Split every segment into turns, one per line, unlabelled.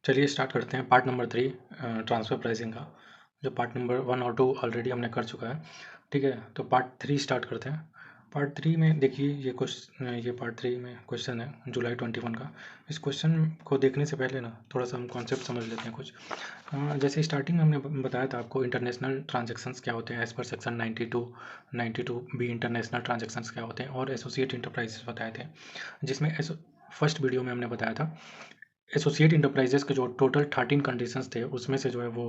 चलिए स्टार्ट करते हैं पार्ट नंबर 3 ट्रांसफ़र प्राइसिंग का। जो पार्ट नंबर 1 और 2 ऑलरेडी हमने कर चुका है, ठीक है। तो पार्ट 3 स्टार्ट करते हैं। पार्ट 3 में देखिए ये पार्ट 3 में क्वेश्चन है जुलाई 21 का। इस क्वेश्चन को देखने से पहले ना थोड़ा सा हम कॉन्सेप्ट समझ लेते हैं कुछ। जैसे स्टार्टिंग में हमने बताया था आपको इंटरनेशनल ट्रांजेक्शन्स क्या होते हैं as per section 92 B international transactions क्या होते हैं, और एसोसिएट इंटरप्राइजेस बताए थे, जिसमें फर्स्ट वीडियो में हमने बताया था एसोसिएट इंटरप्राइजेस के जो टोटल 13 कंडीशंस थे, उसमें से जो है वो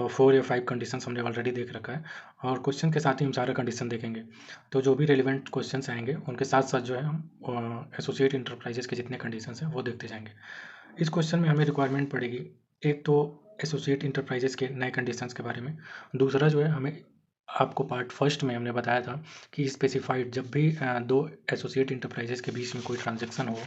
4 या 5 कंडीशंस हमने ऑलरेडी देख रखा है, और क्वेश्चन के साथ ही हम सारा कंडीशन देखेंगे। तो जो भी रेलिवेंट क्वेश्चंस आएंगे उनके साथ साथ जो है हम एसोसिएट इंटरप्राइजेस के जितने कंडीशंस हैं वो देखते जाएंगे। इस क्वेश्चन में हमें रिक्वायरमेंट पड़ेगी, एक तो एसोसिएट इंटरप्राइजेस के नए कंडीशंस के बारे में, दूसरा जो है हमें आपको पार्ट फर्स्ट में हमने बताया था कि स्पेसिफाइड जब भी दो एसोसिएट इंटरप्राइजेस के बीच में कोई ट्रांजेक्शन हो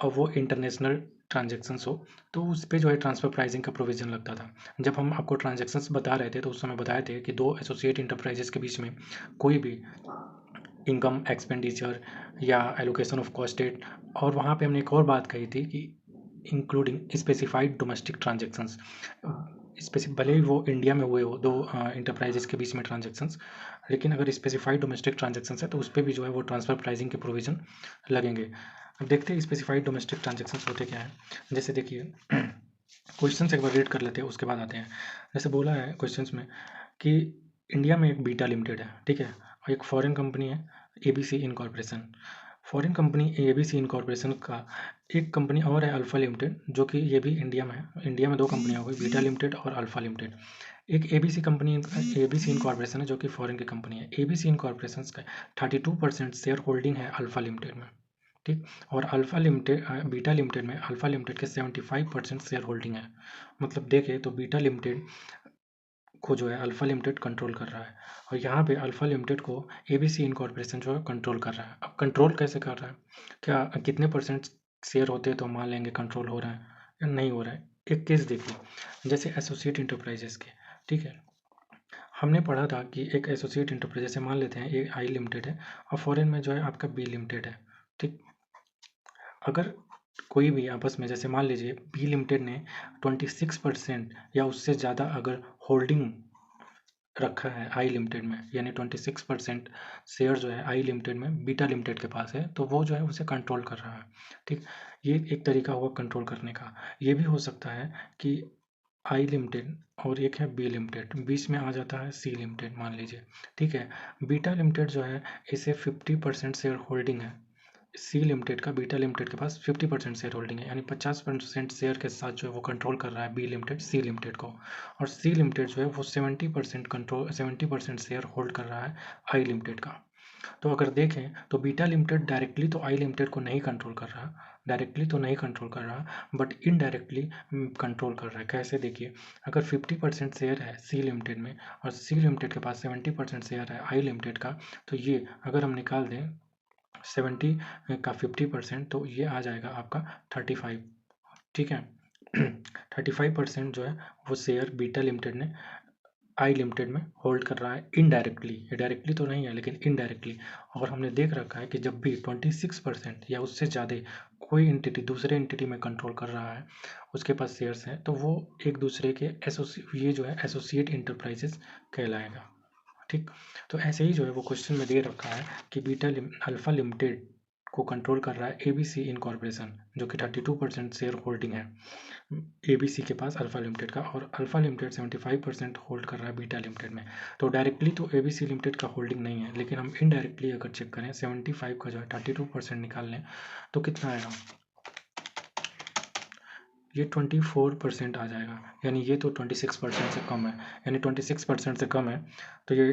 और वो इंटरनेशनल ट्रांजेक्शन्स हो, तो उस पे जो है ट्रांसफ़र प्राइसिंग का प्रोविज़न लगता था। जब हम आपको ट्रांजेक्शन्स बता रहे थे तो उस समय बताए थे कि दो एसोसिएट इंटरप्राइजेस के बीच में कोई भी इनकम एक्सपेंडिचर या एलोकेशन ऑफ कॉस्टेड, और वहाँ पे हमने एक और बात कही थी कि इंक्लूडिंग स्पेसिफाइड डोमेस्टिक ट्रांजेक्शन्स, भले ही वो इंडिया में हुए हो दो इंटरप्राइजेस के बीच में ट्रांजेक्शन्स, लेकिन अगर स्पेसिफाइड डोमेस्टिक ट्रांजेक्शन्स है तो उस पर भी जो है वो ट्रांसफ़र प्राइसिंग के प्रोविज़न लगेंगे। अब देखते हैं स्पेसिफाइड डोमेस्टिक ट्रांजेक्शन्स होते क्या हैं। जैसे देखिए क्वेश्चन एक बार रीड कर लेते हैं, उसके बाद आते हैं। जैसे बोला है क्वेश्चंस में कि इंडिया में एक बीटा लिमिटेड है, ठीक है, और एक फॉरेन कंपनी है ABC incorporation. Foreign company ABC incorporation का एक कंपनी और है अल्फा लिमिटेड, जो कि ये भी इंडिया में है। इंडिया में दो कंपनियां हो गई, बीटा लिमिटेड और अल्फा लिमिटेड। एक एबीसी कंपनी एबीसी इनकॉर्पोरेशन है जो कि फॉरेन की कंपनी है। एबीसी इनकॉर्पोरेशन का 32% शेयर होल्डिंग है अल्फा लिमिटेड में, ठीक। और अल्फा लिमिटेड बीटा लिमिटेड में अल्फा लिमिटेड के 75% शेयर होल्डिंग है। मतलब देखें तो बीटा लिमिटेड को जो है अल्फा लिमिटेड कंट्रोल कर रहा है, और यहाँ पे अल्फा लिमिटेड को एबीसी इनकॉर्पोरेशन जो है कंट्रोल कर रहा है। अब कंट्रोल कैसे कर रहा है, क्या कितने परसेंट शेयर होते हैं तो मान लेंगे कंट्रोल हो रहा है या नहीं हो रहा है। एक केस देखिए, जैसे एसोसिएट इंटरप्राइजेस के, ठीक है। हमने पढ़ा था कि एक एसोसिएट इंटरप्राइज से मान लेते हैं एक आई लिमिटेड है और फॉरेन में जो है आपका बी लिमिटेड है, ठीक। अगर कोई भी आपस में, जैसे मान लीजिए बी लिमिटेड ने 26% या उससे ज़्यादा अगर होल्डिंग रखा है आई लिमिटेड में, यानी 26% शेयर जो है आई लिमिटेड में बीटा लिमिटेड के पास है, तो वो जो है उसे कंट्रोल कर रहा है, ठीक। ये एक तरीका हुआ कंट्रोल करने का। ये भी हो सकता है कि आई लिमिटेड और एक है बी लिमिटेड, बीच में आ जाता है सी लिमिटेड मान लीजिए, ठीक है। बीटा लिमिटेड जो है इसे 50% शेयर होल्डिंग है, सी लिमिटेड का बीटा लिमिटेड के पास 50% शेयर होल्डिंग है, यानी 50% शेयर के साथ जो है वो कंट्रोल कर रहा है बी लिमिटेड सी लिमिटेड को, और सी लिमिटेड जो है वो 70% शेयर होल्ड कर रहा है आई लिमिटेड का। तो अगर देखें तो बीटा लिमिटेड डायरेक्टली तो आई लिमिटेड को नहीं कंट्रोल कर रहा, डायरेक्टली तो नहीं कंट्रोल कर रहा, बट इनडायरेक्टली कंट्रोल कर रहा है। कैसे देखिए, अगर 50% शेयर है सी लिमिटेड में और सी लिमिटेड के पास 70% शेयर है आई लिमिटेड का, तो ये अगर हम निकाल दें 70 का 50%, तो ये आ जाएगा आपका 35, ठीक है। 35% जो है वो शेयर बीटा लिमिटेड ने आई लिमिटेड में होल्ड कर रहा है इनडायरेक्टली, ये डायरेक्टली तो नहीं है लेकिन इनडायरेक्टली। और हमने देख रखा है कि जब भी 26% या उससे ज़्यादा कोई एंटिटी दूसरे एंटिटी में कंट्रोल कर रहा है, उसके पास शेयर्स हैं, तो वो एक दूसरे के ये जो है एसोसिएट इंटरप्राइजेस कहलाएगा, ठीक। तो ऐसे ही जो है वो क्वेश्चन में दे रखा है कि अल्फा लिमिटेड को कंट्रोल कर रहा है एबीसी इनकॉर्पोरेशन, जो कि 32% शेयर होल्डिंग है एबीसी के पास अल्फा लिमिटेड का, और अल्फा लिमिटेड 75% होल्ड कर रहा है बीटा लिमिटेड में। तो डायरेक्टली तो एबीसी लिमिटेड का होल्डिंग नहीं है, लेकिन हम इनडायरेक्टली अगर चेक करें 75 का जो है 32% निकाल लें तो कितना आएगा, ये 24% आ जाएगा, यानी ये तो 26% से कम है, यानी 26% से कम है, तो ये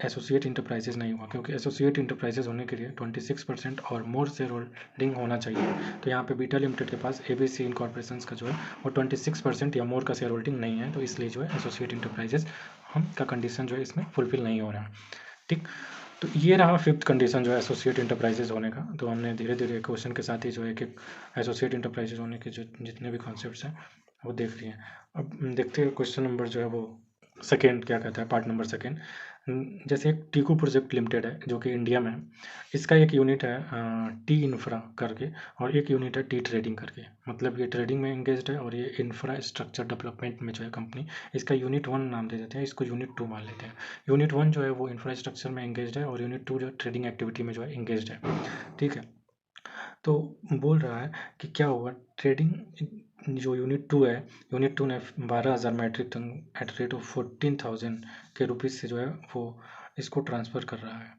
एसोसिएट इंटरप्राइजेज नहीं हुआ, क्योंकि एसोसिएट इंटरप्राइजेज होने के लिए 26% और मोर शेयर होल्डिंग होना चाहिए। तो यहाँ पे बीटा लिमिटेड के पास एबीसी इनकॉर्पोरेशन का जो है वो 26% या मोर का शेयर होल्डिंग नहीं है, तो इसलिए जो है एसोसिएट इंटरप्राइजेज हम का कंडीशन जो है इसमें फुलफिल नहीं हो रहा है, ठीक। तो ये रहा फिफ्थ कंडीशन जो है एसोसिएट इंटरप्राइजेज होने का। तो हमने धीरे धीरे क्वेश्चन के साथ ही जो है कि एसोसिएट इंटरप्राइजेज होने के जो जितने भी कॉन्सेप्ट्स हैं वो देख लिए। अब देखते हैं क्वेश्चन नंबर जो है वो सेकेंड क्या कहता है, पार्ट नंबर सेकेंड। जैसे एक टीकू प्रोजेक्ट लिमिटेड है जो कि इंडिया में है, इसका एक यूनिट है टी इंफ्रा करके, और एक यूनिट है टी ट्रेडिंग करके। मतलब ये ट्रेडिंग में इंगेज्ड है और ये इंफ्रास्ट्रक्चर डेवलपमेंट में जो है कंपनी, इसका यूनिट 1 नाम दे देते हैं, इसको यूनिट 2 मान लेते हैं। यूनिट 1 जो है वो इंफ्रास्ट्रक्चर में इंगेज्ड है और यूनिट 2 जो है ट्रेडिंग एक्टिविटी में जो है इंगेज्ड है। ठीक है, तो बोल रहा है कि क्या होगा, ट्रेडिंग जो यूनिट 2 है, यूनिट 2 ने 12,000 metric ton at rate of 14,000 के रुपीज़ से जो है वो इसको ट्रांसफ़र कर रहा है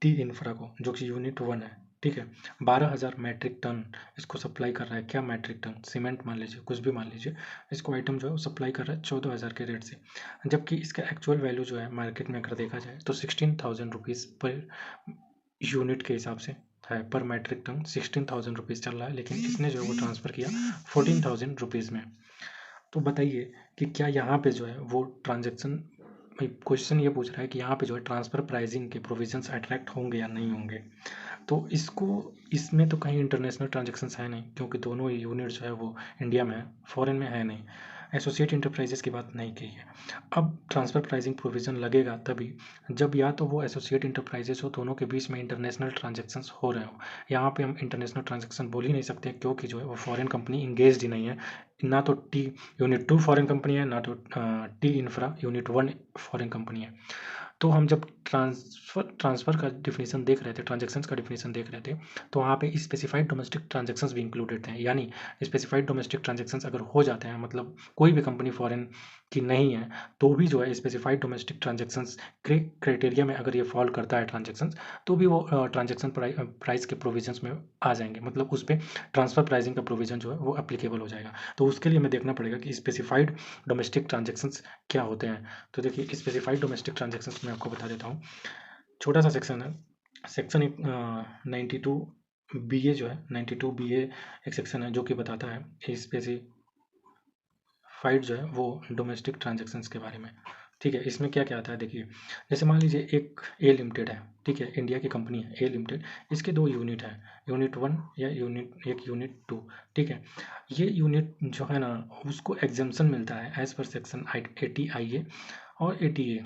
टी इंफ्रा को, जो कि यूनिट 1 है। ठीक है, 12,000 मैट्रिक टन इसको सप्लाई कर रहा है। क्या मैट्रिक टन? सीमेंट मान लीजिए, कुछ भी मान लीजिए, इसको आइटम जो है वो सप्लाई कर रहा है 14,000 के रेट से, जबकि इसका एक्चुअल वैल्यू जो है मार्केट में अगर देखा जाए तो 16,000 रुपीज़ पर यूनिट के हिसाब से है। पर मैट्रिक टन 16,000 रुपीज़ चल रहा है, लेकिन इसने जो है वो ट्रांसफ़र किया 14,000 रुपीज़ में। तो बताइए कि क्या यहाँ पे जो है वो ट्रांजैक्शन, क्वेश्चन ये पूछ रहा है कि यहाँ पे जो है ट्रांसफ़र प्राइसिंग के प्रोविजंस अट्रैक्ट होंगे या नहीं होंगे। तो इसको, इसमें तो कहीं इंटरनेशनल ट्रांजैक्शंस है नहीं, क्योंकि दोनों यूनिट जो है वो इंडिया में है, फॉरेन में है नहीं। एसोसिएट इंटरप्राइजेस की बात नहीं की है। अब ट्रांसफ़र प्राइसिंग प्रोविज़न लगेगा तभी जब या तो वो एसोसिएट इंटरप्राइजेस हो, दोनों के बीच में इंटरनेशनल ट्रांजैक्शंस हो रहे हो। यहाँ पे हम इंटरनेशनल ट्रांजैक्शन बोल ही नहीं सकते, क्योंकि जो है वो फॉरेन कंपनी इंगेज्ड ही नहीं है। ना तो टी यूनिट 2 फॉरेन कंपनी है, ना तो T infra unit 1 foreign company है। तो हम जब ट्रांसफ़र का डिफिनीशन देख रहे थे, ट्रांजैक्शंस का डिफिनीशन देख रहे थे, तो वहाँ पे स्पेसिफाइड डोमेस्टिक ट्रांजैक्शंस भी इंक्लूडेड थे। यानी स्पेसिफाइड डोमेस्टिक ट्रांजैक्शंस अगर हो जाते हैं, मतलब कोई भी कंपनी फॉरेन की नहीं है, तो भी जो है स्पेसिफाइड डोमेस्टिक ट्रांजैक्शंस क्राइटेरिया में अगर ये फॉल करता है ट्रांजैक्शंस, तो भी वो ट्रांजैक्शन प्राइस के प्रोविजंस में आ जाएंगे। मतलब उस पर ट्रांसफ़र प्राइसिंग का प्रोविजन जो है वो एप्लीकेबल हो जाएगा। तो उसके लिए हमें देखना पड़ेगा कि स्पेसिफाइड डोमेस्टिक ट्रांजैक्शंस क्या होते हैं। तो देखिए, स्पेसिफाइड डोमेस्टिक ट्रांजैक्शंस मैं आपको बता देता हूँ। छोटा सा सेक्शन है, सेक्शन एक 92 बी ए जो है, 92 बी ए एक सेक्शन है जो कि बताता है स्पेसिफाइड जो है वो डोमेस्टिक ट्रांजैक्शंस के बारे में। ठीक है, इसमें क्या क्या आता है देखिए। जैसे मान लीजिए एक ए लिमिटेड है, ठीक है, इंडिया की कंपनी है ए लिमिटेड, इसके 2 यूनिट है, यूनिट 1 या यूनिट 2। ठीक है, ये यूनिट जो है ना, उसको एग्जम्पशन मिलता है एज पर सेक्शन 80 IA और 80A।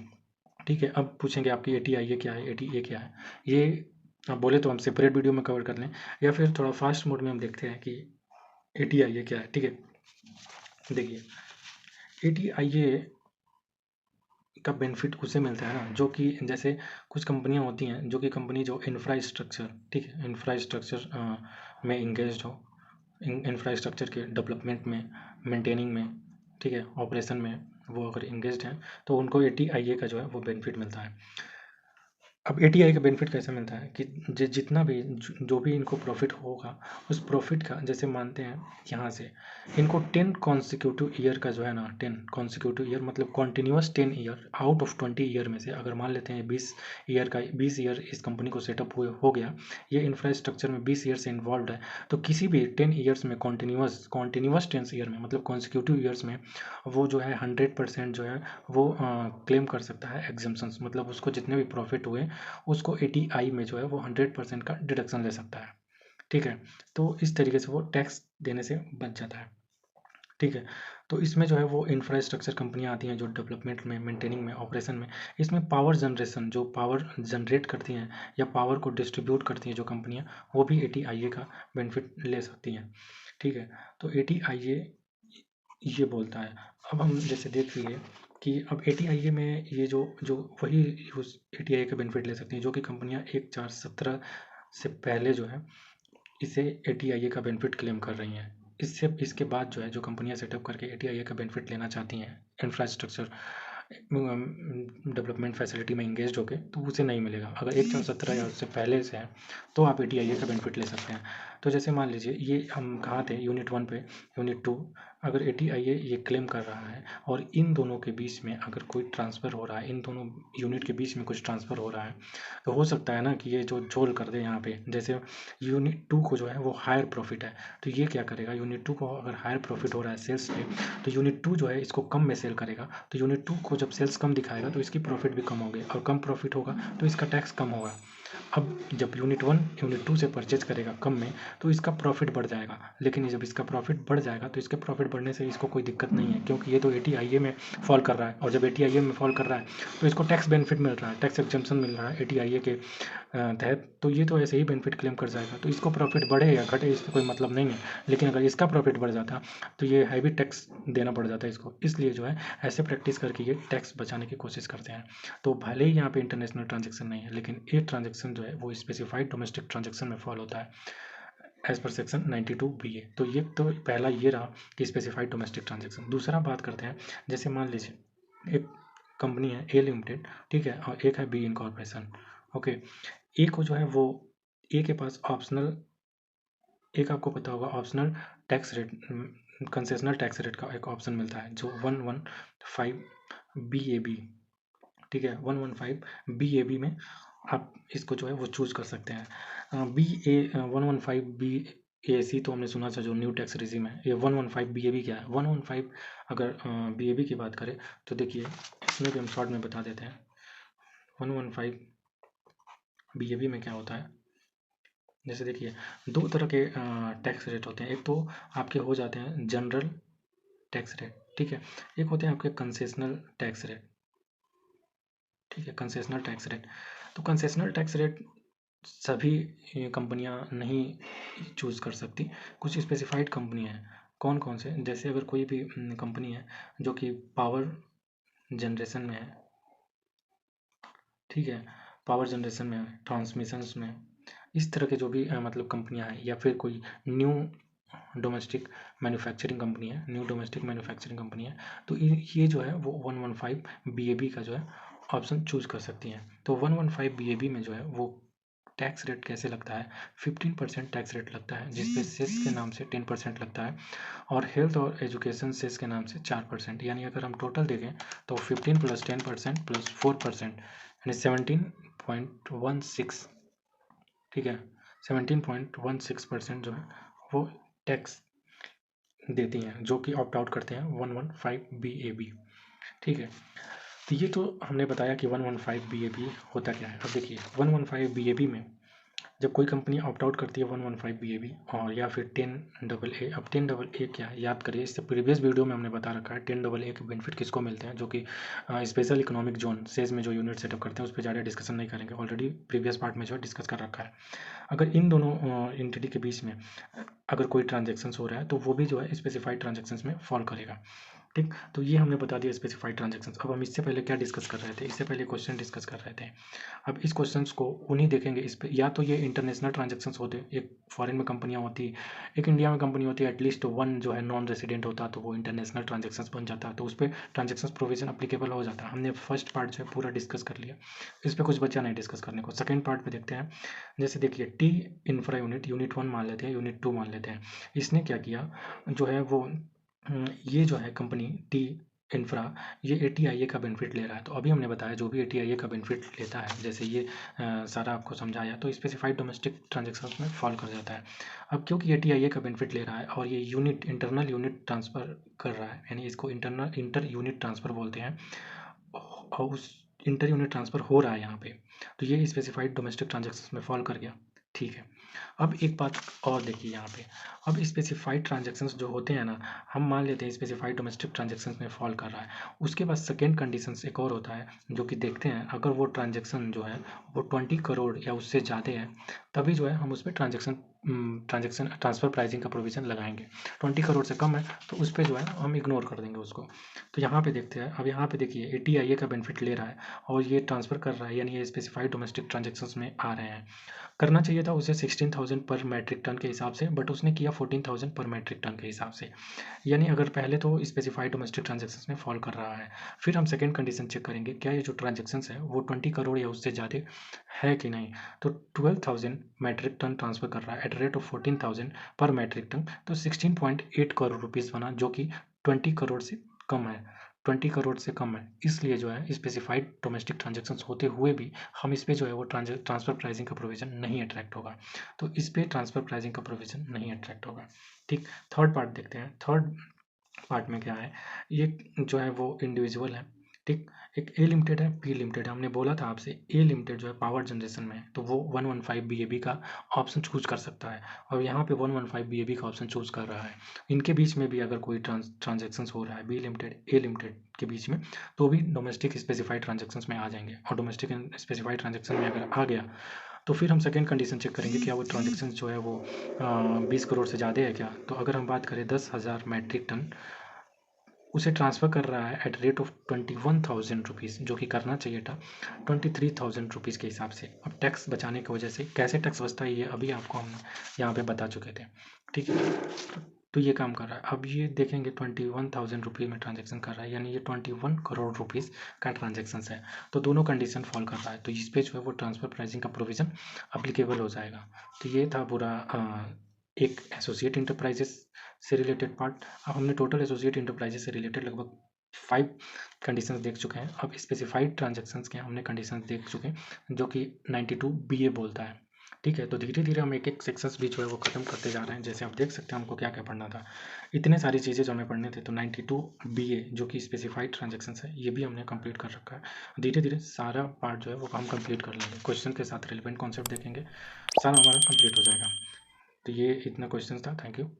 ठीक है, अब पूछेंगे आपकी 80IA क्या है, 80A क्या है। ये आप बोले तो हम सेपरेट वीडियो में कवर कर लें, या फिर थोड़ा फास्ट मोड में हम देखते हैं कि 80IA क्या है। ठीक है, देखिए 80IA का बेनिफिट उसे मिलता है ना, जो कि जैसे कुछ कंपनियां होती हैं जो कि कंपनी जो इंफ्रास्ट्रक्चर, ठीक है, इंफ्रास्ट्रक्चर में इंगेज हो, इंफ्रास्ट्रक्चर के डेवलपमेंट में, मेंटेनिंग में, ठीक है, ऑपरेशन में वो अगर इंगेज्ड हैं, तो उनको 80IA का जो है वो बेनिफिट मिलता है। अब 80IA का बेनिफिट कैसे मिलता है कि जितना भी जो भी इनको प्रॉफिट होगा, उस प्रॉफिट का, जैसे मानते हैं यहाँ से इनको 10 कॉन्सिक्यूटिव ईयर का जो है ना, 10 कॉन्सिक्यूटिव ईयर मतलब continuous 10 year out of 20 year में से, अगर मान लेते हैं 20 ईयर इस कंपनी को सेटअप हो गया, ये इंफ्रास्ट्रक्चर में 20 ईयर से इन्वॉल्व है, तो किसी भी 10 ईयर्स में कॉन्टिन्यूस 10 ईयर में, मतलब कॉन्सिक्यूटिव ईयर्स में, वो जो है 100% जो है वो क्लेम कर सकता है एग्जम्पशंस। मतलब उसको जितने भी प्रॉफिट हुए, उसको 80I में जो है वो 100% का डिडक्शन ले सकता है। ठीक है, तो इस तरीके से वो टैक्स देने से बच जाता है। ठीक है, तो इसमें जो है वो इंफ्रास्ट्रक्चर कंपनियां आती हैं जो डेवलपमेंट में, मेंटेनिंग में, ऑपरेशन में। इसमें पावर जनरेशन, जो पावर जनरेट करती हैं या पावर को डिस्ट्रीब्यूट करती हैं जो कंपनियां, वो भी 80IA का बेनिफिट ले सकती हैं। ठीक है, तो 80IA ये बोलता है। अब हम जैसे देख लिए कि अब 80IA में ये जो जो वही यूज 80IA का बेनिफिट ले सकती हैं जो कि कंपनियां 1/4/17 से पहले जो है इसे 80IA का बेनिफिट क्लेम कर रही हैं। इसके बाद जो है जो कंपनियां सेटअप करके 80IA का बेनिफिट लेना चाहती हैं इंफ्रास्ट्रक्चर डेवलपमेंट फैसिलिटी में इंगेज होके, तो उसे नहीं मिलेगा। अगर 1/4/17 या उससे पहले से है तो आप 80IA का बेनिफिट ले सकते हैं। तो जैसे मान लीजिए ये हम कहाँ थे, यूनिट 1 पे, यूनिट 2, अगर 80IA ये क्लेम कर रहा है और इन दोनों के बीच में अगर कोई ट्रांसफ़र हो रहा है, इन दोनों यूनिट के बीच में कुछ ट्रांसफ़र हो रहा है, तो हो सकता है ना कि ये जो झोल कर दे यहाँ पे। जैसे यूनिट 2 को जो है वो हायर प्रॉफिट है, तो ये क्या करेगा, यूनिट 2 को अगर हायर प्रॉफिट हो रहा है सेल्स पे, तो यूनिट 2 जो है इसको कम में सेल करेगा। तो यूनिट 2 को जब सेल्स कम दिखाएगा तो इसकी प्रॉफिट भी कम होगी, और कम प्रॉफिट होगा तो इसका टैक्स कम होगा। अब जब यूनिट 1 यूनिट 2 से परचेज करेगा कम में तो इसका प्रॉफिट बढ़ जाएगा, लेकिन जब इसका प्रॉफिट बढ़ जाएगा तो इसके प्रॉफिट बढ़ने से इसको कोई दिक्कत नहीं है, क्योंकि ये तो ATIA में फॉल कर रहा है, और जब ATIA में फॉल कर रहा है तो इसको टैक्स बेनिफिट मिल रहा है, टैक्स एग्जम्पशन मिल रहा है ATIA के तहत, तो ये तो ऐसे ही बेनिफिट क्लेम कर जाएगा, तो इसको प्रॉफिट बढ़े या घटे इससे कोई मतलब नहीं है। लेकिन अगर इसका प्रॉफिट बढ़ जाता तो ये हैवी टैक्स देना पड़ जाता है इसको, इसलिए जो है ऐसे प्रैक्टिस करके ये टैक्स बचाने की कोशिश करते हैं। तो भले ही यहाँ पे इंटरनेशनल ट्रांजेक्शन नहीं है, लेकिन ये ट्रांजेक्शन जो है वो स्पेसिफाइड डोमेस्टिक ट्रांजेक्शन में फॉल होता है एज पर सेक्शन 92BA। तो ये तो पहला ये रहा कि स्पेसिफाइड डोमेस्टिक ट्रांजेक्शन। दूसरा बात करते हैं, जैसे मान लीजिए एक कंपनी है A लिमिटेड, ठीक है, और एक है B इनकॉर्पोरेशन। ओके, ए को जो है वो ए के पास ऑप्शनल, एक आपको पता होगा optional tax rate, concessional tax rate का एक ऑप्शन मिलता है जो 115BAB, ठीक है, 115BAB में आप इसको जो है वो चूज कर सकते हैं। BA 115BAC तो हमने सुना था जो न्यू टैक्स रिजीम है, ये 115BAB क्या है? 115 अगर BAB की बात करें तो देखिए इसमें भी हम शॉर्ट में बता देते हैं 115BAB में क्या होता है। जैसे देखिए दो तरह के टैक्स रेट होते हैं, एक तो आपके हो जाते हैं जनरल टैक्स रेट, ठीक है, एक होते हैं आपके कंसेशनल टैक्स रेट, ठीक है, कंसेशनल टैक्स रेट। तो कंसेशनल टैक्स रेट सभी कंपनियां नहीं चूज़ कर सकती, कुछ स्पेसिफाइड कंपनी हैं। कौन कौन से? जैसे अगर कोई भी कंपनी है जो कि पावर जनरेशन में है, ठीक है, पावर जनरेशन में है, ट्रांसमिशंस में, इस तरह के जो भी मतलब कंपनियां हैं, या फिर कोई न्यू डोमेस्टिक मैन्युफैक्चरिंग कंपनी है, न्यू डोमेस्टिक मैन्युफैक्चरिंग कंपनी है, तो ये जो है वो 115BAB का जो है ऑप्शन चूज कर सकती हैं। तो 115BAB में जो है वो टैक्स रेट कैसे लगता है? 15% टैक्स रेट लगता है, जिसपे सेस के नाम से 10% लगता है, और हेल्थ और एजुकेशन सेस के नाम से 4%। यानी अगर हम टोटल देखें तो 15 + 10% + 4%, यानी 17.16, ठीक है, 17.16% जो है वो टैक्स देती हैं, जो कि ऑप्ट आउट करते हैं 115BAB, ठीक है। तो ये तो हमने बताया कि 115BAB होता क्या है। अब देखिए 115BAB में जब कोई कंपनी ऑप्ट आउट करती है 115BAB और या फिर 10AA, अब 10AA क्या है याद करिए, इससे प्रीवियस वीडियो में हमने बता रखा है 10AA के बेनिफिट किसको मिलते हैं, जो कि स्पेशल इकोनॉमिक जोन सेज में जो यूनिट सेटअप करते हैं उस पर ज़्यादा डिस्कशन नहीं करेंगे, ऑलरेडी प्रीवियस पार्ट में जो है डिस्कस कर रखा है। अगर इन दोनों एंटिटी के बीच में अगर कोई ट्रांजेक्शन्स हो रहा है तो वो भी जो है स्पेसिफाइड ट्रांजेक्शन्स में फॉल करेगा, ठीक। तो ये हमने बता दिया स्पेसिफाइड ट्रांजेक्शन्स। अब हम इससे पहले क्या डिस्कस कर रहे थे? इससे पहले क्वेश्चन डिस्कस कर रहे थे। अब इस क्वेश्चंस को उन्हीं देखेंगे इस पे, या तो ये इंटरनेशनल ट्रांजेक्शन्स होते, एक फॉरेन में कंपनियां होती, एक इंडिया में कंपनी होती है, एटलीस्ट वन जो है नॉन रेसिडेंट होता, तो वो इंटरनेशनल ट्रांजेक्शन्स बन जाता, तो उस पर ट्रांजेक्शन्स प्रोविजन अप्लीकेबल हो जाता। हमने फर्स्ट पार्ट जो है पूरा डिस्कस कर लिया, इस पर कुछ बचा नहीं डिस्कस करने को। सेकेंड पार्ट में देखते हैं, जैसे देखिए टी इंफ्रा यूनिट, यूनिट 1 मान लेते हैं, यूनिट 2 मान लेते हैं। इसने क्या किया जो है वो ये जो है कंपनी टी इंफ्रा, ये ATIA का बेनिफिट ले रहा है। तो अभी हमने बताया जो भी ATIA का बेनिफिट लेता है, जैसे ये सारा आपको समझाया, तो स्पेसिफाइड डोमेस्टिक ट्रांजेक्शन्स में फॉल कर जाता है। अब क्योंकि ATIA का बेनिफिट ले रहा है और ये यूनिट इंटरनल यूनिट ट्रांसफ़र कर रहा है, यानी इसको इंटर यूनिट ट्रांसफ़र बोलते हैं, और उस इंटर यूनिट ट्रांसफ़र हो रहा है यहाँ पे, तो ये स्पेसिफाइड डोमेस्टिक ट्रांजेक्शन्स में फॉल कर गया, ठीक है। अब एक बात और देखिए यहाँ पे, अब स्पेसिफाइड ट्रांजेक्शन्स जो होते हैं ना, हम मान लेते हैं स्पेसिफाइड डोमेस्टिक ट्रांजेक्शन्स में फॉल कर रहा है, उसके बाद सेकेंड कंडीशंस एक और होता है जो कि देखते हैं, अगर वो ट्रांजेक्शन जो है वो 20 करोड़ या उससे ज़्यादा है, तभी जो है हम उस पर ट्रांजेक्शन ट्रांसफ़र प्राइसिंग का प्रोविज़न लगाएंगे। 20 करोड़ से कम है तो उस पर जो है हम इग्नोर कर देंगे उसको। तो यहाँ पे देखते हैं, अब यहाँ पे देखिए ATIA का बेनिफिट ले रहा है और ये ट्रांसफ़र कर रहा है, यानी ये स्पेसिफाइड डोमेस्टिक ट्रांजेक्शन्स में आ रहे हैं। करना चाहिए था उसे 16,000 पर मैट्रिक टन के हिसाब से, बट उसने किया 14,000 पर मैट्रिक टन के हिसाब से, यानी अगर पहले तो स्पेसिफाइड डोमेस्टिक ट्रांजेक्शन्स में फॉल कर रहा है। फिर हम सेकंड कंडीशन चेक करेंगे, क्या ये जो ट्रांजेक्शन्स है वो 20 करोड़ या उससे ज़्यादा है कि नहीं। तो 12,000 मैट्रिक टन ट्रांसफ़र कर रहा है एट रेट ऑफ 14,000 पर मैट्रिक टन, तो 16.8 करोड़ रुपीज़ बना, जो कि 20 करोड़ से कम है, 20 करोड़ से कम है। इसलिए जो है स्पेसिफाइड डोमेस्टिक ट्रांजेक्शन्स होते हुए भी हम इस पे जो है वो ट्रांसफ़र प्राइसिंग का प्रोविज़न नहीं अट्रैक्ट होगा, तो इस पे ट्रांसफ़र प्राइसिंग का प्रोविज़न नहीं अट्रैक्ट होगा, ठीक। थर्ड पार्ट देखते हैं, थर्ड पार्ट में क्या है, ये जो है वो इंडिविजुअल है, ठीक। एक ए लिमिटेड है, बी लिमिटेड है। हमने बोला था आपसे ए लिमिटेड जो है पावर जनरेशन में है, तो वो 115 बीएबी का ऑप्शन चूज कर सकता है, और यहाँ पे 115 बीएबी का ऑप्शन चूज कर रहा है। इनके बीच में भी अगर कोई ट्रांजेक्शन हो रहा है बी लिमिटेड ए लिमिटेड के बीच में, तो भी डोमेस्टिक स्पेसिफाइड ट्रांजेक्शन में आ जाएंगे। और डोमेस्टिक स्पेसिफाइड ट्रांजेक्शन में अगर आ गया तो फिर हम सेकेंड कंडीशन चेक करेंगे क्या वो ट्रांजेक्शन जो है वो 20 करोड़ से ज़्यादा है क्या। तो अगर हम बात करें 10,000 मैट्रिक टन उसे ट्रांसफ़र कर रहा है एट रेट ऑफ 21,000 रुपीज़, जो कि करना चाहिए था 23,000 रुपीज़ के हिसाब से। अब टैक्स बचाने की वजह से कैसे टैक्स बचता है ये अभी आपको हम यहाँ पे बता चुके थे, ठीक है। तो ये काम कर रहा है। अब ये देखेंगे 21,000 रुपये में ट्रांजेक्शन कर रहा है, यानी ये 21 करोड़ रुपीज़ का ट्रांजेक्शन है। तो दोनों कंडीशन फॉल कर रहा है, तो इस पे जो है वो ट्रांसफ़र प्राइसिंग का प्रोविज़न अप्लीकेबल हो जाएगा। तो ये था पूरा एक एसोसिएट इंटरप्राइजेस से रिलेटेड पार्ट। अब हमने टोटल एसोसिएट इंटरप्राइजेस से रिलेटेड लगभग 5 कंडीशंस देख चुके हैं। अब स्पेसिफाइड ट्रांजैक्शंस के हमने कंडीशंस देख चुके हैं, जो कि 92 बीए बोलता है, ठीक है। तो धीरे धीरे हम एक एक सेक्शंस भी जो है वो खत्म करते जा रहे हैं। जैसे आप देख सकते हैं हमको क्या क्या पढ़ना था, इतने सारी चीज़ें जो हमें पढ़ने थे। तो 92 बीए जो कि स्पेसिफाइड ट्रांजैक्शंस है, ये भी हमने कंप्लीट कर रखा है। धीरे धीरे सारा पार्ट जो है वो हम कंप्लीट कर लेंगे, क्वेश्चन के साथ रिलेवेंट कॉन्सेप्ट देखेंगे, सारा हमारा कंप्लीट हो जाएगा। तो ये इतना क्वेश्चन था। Thank you.